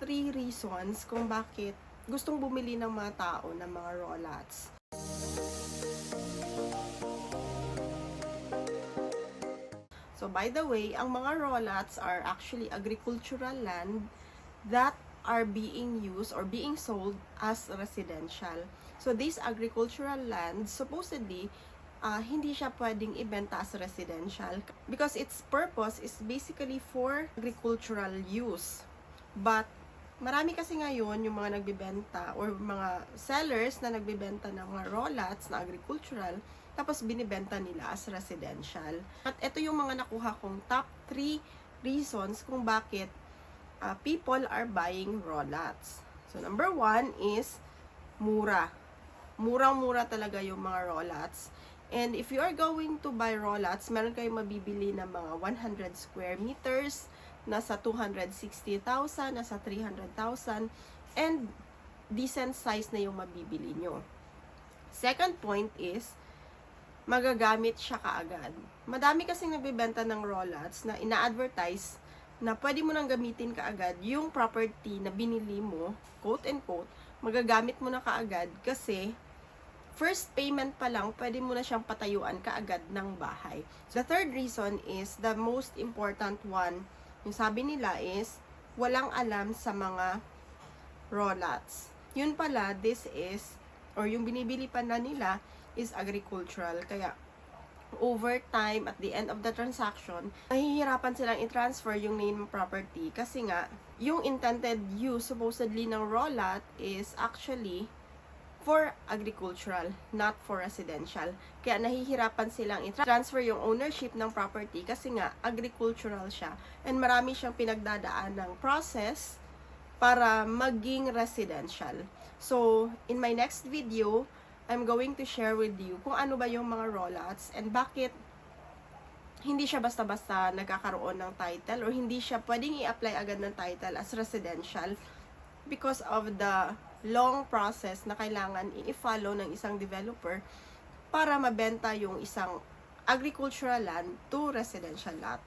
3 reasons kung bakit gustong bumili ng mga tao ng mga raw lots. So by the way, ang mga raw lots are actually agricultural land that are being used or being sold as residential. So these agricultural lands supposedly hindi siya pwedeng ibenta as residential because its purpose is basically for agricultural use. But marami kasi ngayon yung mga nagbebenta or mga sellers na nagbebenta ng mga raw lots na agricultural tapos binibenta nila as residential. At ito yung mga nakuha kong top 3 reasons kung bakit people are buying raw lots. So number 1 is mura. Murang-mura talaga yung mga raw lots. And if you are going to buy raw lots, meron kayong mabibili ng mga 100 square meters, nasa 260,000, nasa 300,000, and decent size na yung mabibili nyo. Second point is, magagamit siya kaagad. Madami kasing nagbebenta ng raw lots na ina-advertise na pwede mo nang gamitin kaagad yung property na binili mo, quote and quote, magagamit mo na kaagad kasi first payment pa lang, pwede mo na siyang patayuan kaagad ng bahay. So, the third reason is, the most important one, yung sabi nila is, walang alam sa mga raw lots. Yun pala, this is, or yung binibili pa na nila, is agricultural. Kaya, over time, at the end of the transaction, nahihirapan silang i-transfer yung name property kasi nga, yung intended use supposedly ng raw lot is actually for agricultural, not for residential. Kaya nahihirapan silang i-transfer yung ownership ng property kasi nga agricultural siya. And marami siyang pinagdadaan ng process para maging residential. So, in my next video, I'm going to share with you kung ano ba yung mga raw lots and bakit hindi siya basta-basta nagkakaroon ng title or hindi siya pwedeng i-apply agad ng title as residential because of the long process na kailangan i-follow ng isang developer para mabenta yung isang agricultural land to residential lot.